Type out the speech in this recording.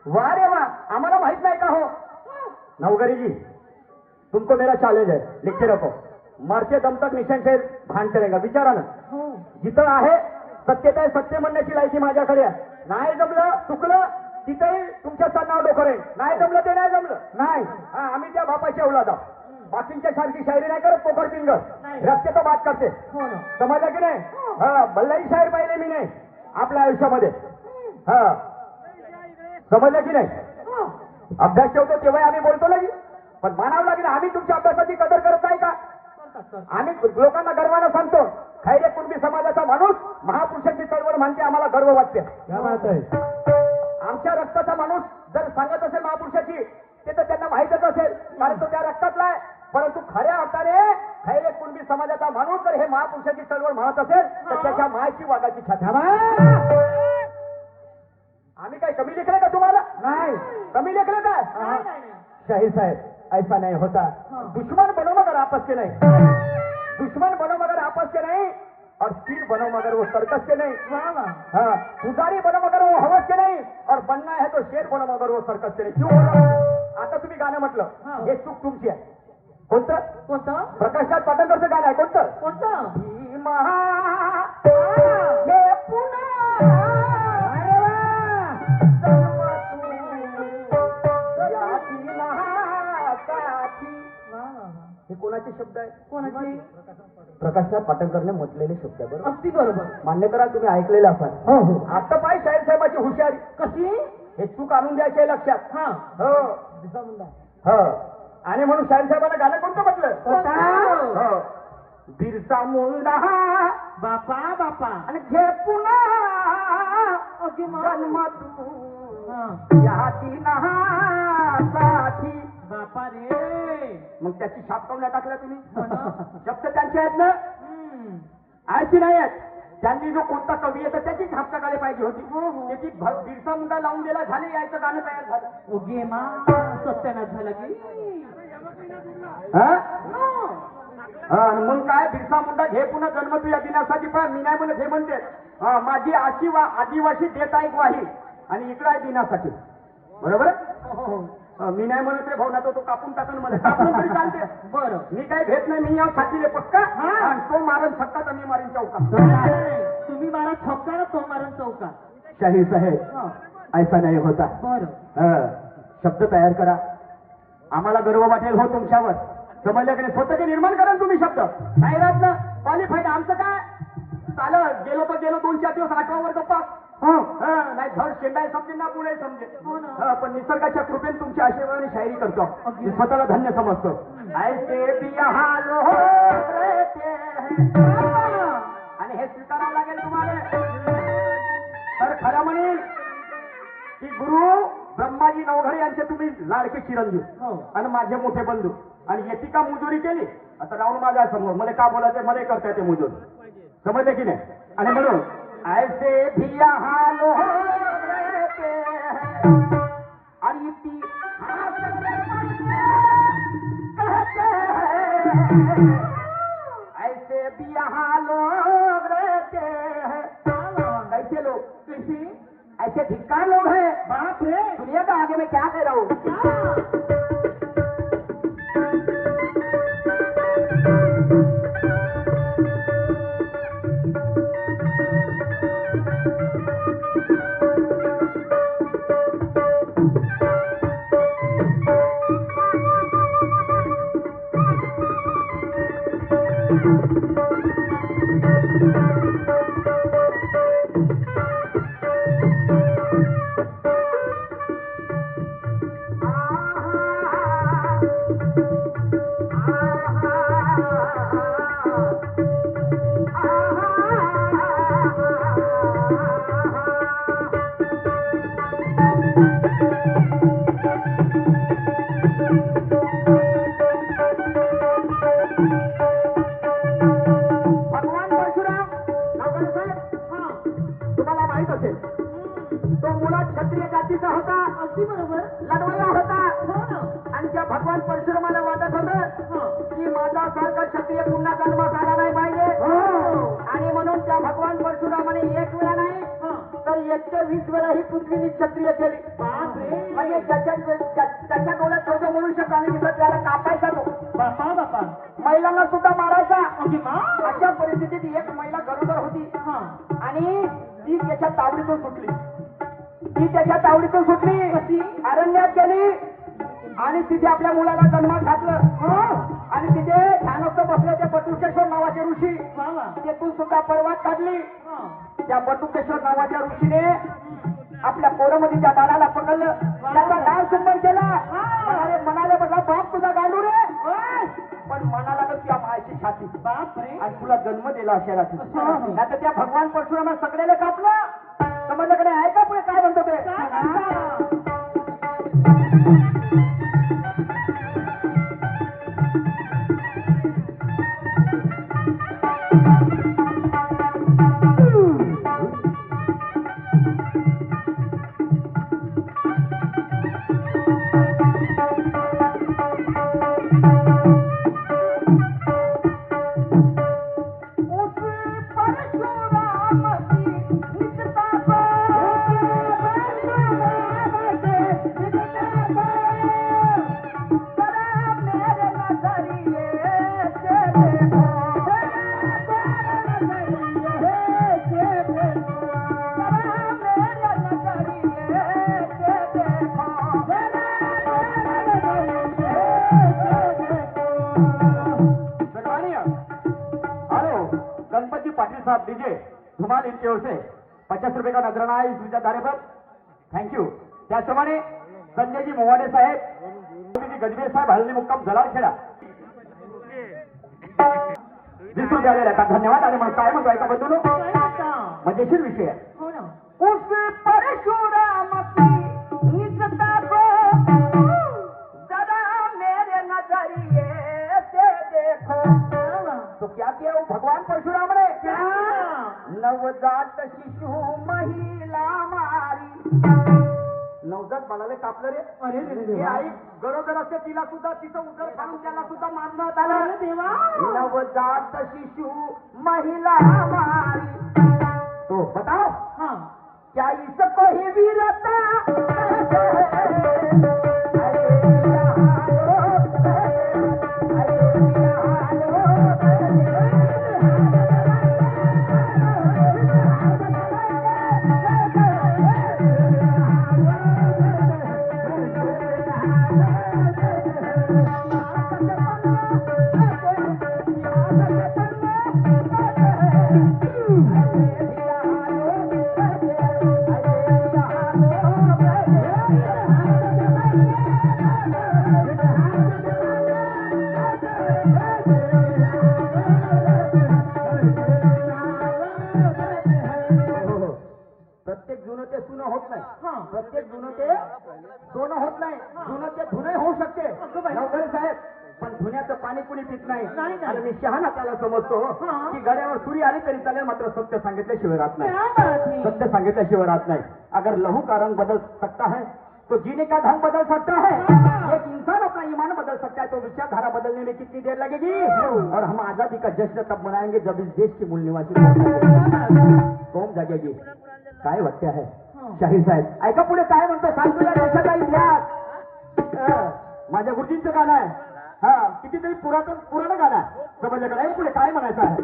वाह रे वाह, आम्हाला माहित नाही का हो? नवगरी जी, तुमको मेरा चॅलेंज है, लिख के रखो. मरते दम तक निशान से भान करेगा. विचारा ना, जिथं आहे सत्यता आहे, सत्य म्हणण्याची लायकी माझ्याकडे आहे. नाही जमलं चुकलं तिथेही तुमच्या नाव डोकरे. नाही जमलं ते नाही जमलं नाही. आम्ही त्या बापाची औलाद आहोत. बाकींच्या सारखी शायरी नाही करत पोकर पिंगर. रस्ते तो बात करते. समजलं की नाही? हा, भल्लाही शायर पाहिले मी नाही आपल्या आयुष्यामध्ये. हा, समजलं की नाही? अभ्यास ठेवतो तेव्हा आम्ही बोलतो नाही, पण मानावं लागेल आम्ही तुमच्या अभ्यासाची कदर करत नाही का? आम्ही लोकांना गर्वानं सांगतो, खैरे कुणबी समाजाचा माणूस महापुरुषांची चळवळ मानते, आम्हाला गर्व वाटते. आमच्या रक्ताचा माणूस जर सांगत असेल महापुरुषाची, ते तर त्यांना माहितच असेल, कारण तो त्या रक्तातला आहे. परंतु खऱ्या अर्थाने खैरे कुणबी समाजाचा माणूस जर हे महापुरुषाची चळवळ म्हणत असेल तर त्याच्या मायची वागाची छाती. आम्ही काय कमी लेखले का तुम्हाला? नाही. कमी लेखले काय? शाहीर साहेब, ऐसा नहीं होता. दुश्मन बनो मगर आपस के नहीं. दुश्मन बनो मगर आपस के नहीं, और तीर बनो मगर वो सर्कस के नहीं. हाँ, पुजारी बनो मगर वो हवस के नहीं, और बनना है तो शेर बनो मगर वो सर्कस के नहीं. क्यों बोला? आता तुम्ही गाणं म्हटलं, हे चूक तुमची आहे. कोणतं? कोणतं? प्रकाशराज पाटणकरचं गाणं आहे. कोणतं? कोणतं? भीमा हे पुन्हा हे कोणाचे शब्द आहे? कोणाचे? प्रकाशराज पाटणकरने म्हटलेले शब्द आहे. बरोबर, अगदी बरोबर. मान्य करा, तुम्ही ऐकलेलं असाल. हो हो. आता पाय शाहीर साहेबाची हुशारी कशी, हे चूक आणून द्यायची आहे लक्षात. हा हो. आणि म्हणून शाहीर साहेबांना गाणं कोणतं म्हटलं? हो, बिरसा मुंडा बापा बापा आणि घे पुन्हा जन्म तू या दिनासाठी बापा रे. मग त्याची छाप काऊन टाकल्या तुम्ही? शब्द त्यांचे आहेत ना, आयची नाही आहेत. त्यांनी जो कोणता कवी आहे त्याची छाप टाकायला पाहिजे होती. त्याची बिरसा मुंडा लावून दिला, झाले यायचं गाणं तयार झालं. ओगे मा सत्यानाश झालं की मग काय? बिरसा मुंडा घे पुन्हा जन्म तू या दिनासाठी. पण मी नाही म्हणत, हे म्हणते माझी आदिवासी देत आहे ग्वाही, आणि इकडं आहे दिनासाठी. बरोबर. मी नाही म्हणत रे भाऊ, ना तो कापून टाकून मला कापून तरी चालते. बरं, मी काही भेट नाही. मी या छातीले पक्का, आणि तो मारण छक्का तर मी मारीन चौका. तुम्ही मारा छक्का, तो मारण चौका. शाहीर साहेब, ऐसा नाही होता. बरं, शब्द तयार करा, आम्हाला गर्व वाटेल हो तुमच्यावर. समजलं की नाही? स्वतःचे निर्माण करा तुम्ही शब्द. शाहिरात ना क्वालिफाईड. आमचं काय चालत गेलो तर गेलो 2-4 दिवस आठवावर गप्पा. नाही धड शेंडाय समजे ना पुढे समजे. पण निसर्गाच्या कृपेने तुमच्या आशीर्वादाने शायरी करतो. स्वतःला धन्य समजतो. ऐसे बिहालो आणि हे स्वीकारावं लागेल तुम्हाला. तर खरं म्हणेल की गुरु ब्रह्माजी नवघरे यांचे तुम्ही लाडके चिरंजीव आणि माझे मोठे बंधू. आणि याची का मुजुरी केली आता राहून माझ्या समोर, मला का बोलायचं, मला करता येते मुजूर. समजले की नाही? आणि म्हणून ऐसे भी हाल रहते हैं और इतिहास कहते हैं. ऐसे भी हाल रहते हैं. कैसे लोग? कैसे? ऐसे धिक्कार लोग हैं. बाप रे, दुनिया का आगे मैं क्या कह रहा हूँ. ते 20 वेळा ही पृथ्वीने क्षत्रिय केली. म्हणजे त्याच्या डोळ्यात तो जो मनुष्य प्राणी दिसत त्याला कापायचा तो. बापा महिलांना सुद्धा मारायचा. ओके मा अशा परिस्थितीत एक महिला गरोदर होती आणि ती त्याच्या तावडीतून सुटली. अरण्यात गेली आणि तिथे आपल्या मुलाला जन्मात घातलं. आणि तिथे ध्यानस्थ बसले ते बटुकेश्वर नावाचे ऋषी. तेथून सुद्धा पर्वत काढली. त्या बटुकेश्वर नावाच्या ऋषीने आपल्या पोरामध्ये त्या बाळाला पकडलं. त्याचा गाव सुंदर केला. म्हणाले म्हटलं बाप तुझा गांडू रे. पण म्हणाला तर त्या मायची छाती आणि तुला जन्म दिला असेल. आता त्या भगवान परशुराम सगळ्याला कापलं. समजल्याकडे आहे का पुढे काय म्हणतो ते. साहब दीजिए धुमाल इनके ओर से 50 रुपए का नजराना है इस विचारधारे पर. थँक्यू. त्याचप्रमाणे संजयजी मोवाडे साहेब गजबे साहेब हल्ली मुक्काम जलालखेडा 20 रुपये आलेले आहेत. धन्यवाद. आणि मग काय म्हणतो ऐका बंधूनो मजेशीर विषय आहे. उस परशुराम की निजता को जरा मेरे नजरिए से देखो. तो क्या किया वो भगवान परशुराम ने. नवजात शिशु महिला मारी. नवजात बाळाला कापलं रे. अरे आई गरोदर असते तिला सुद्धा तिचं उदर खाऊन त्याला सुद्धा मारण्यात आलं. देवा नवजात शिशु महिला मारी. तो बताओ क्या इसको ही वीरता. प्रत्येक जुनं ते सुनं होत नाही. प्रत्येक जुनं ते सोनं होत नाही. जुनं ते धुणे होऊ शकते नवघरे साहेब. पण धुण्याचं पाणी कुणी पित नाही. आणि मी शहाणा त्याला समजतो की गड्यावर सुरी आली तरी चालेल मात्र सत्य सांगितल्याशिवाय राहत नाही. सत्य सांगितल्याशिवाय राहत नाही. अगर लहू का रंग बदल सकता है तो जीने का ढंग बदल सकता है. एक इंसान अपना ईमान बदल सकता है तो विचारधारा बदलने में कितनी देर लगेगी. और हम आजादी का जश्न तब मनाएंगे जब इस देश की मूल निवासी कौम जागेगी. काय वाटते आहे शाहीर साहेब. ऐका पुढे काय म्हणतो सांगतो या देशाचा इतिहास. माझ्या गुरुजींचं गाणं आहे. कितीतरी पुराणं गाणं आहे. समजल्याकडे पुढे काय म्हणायचं आहे.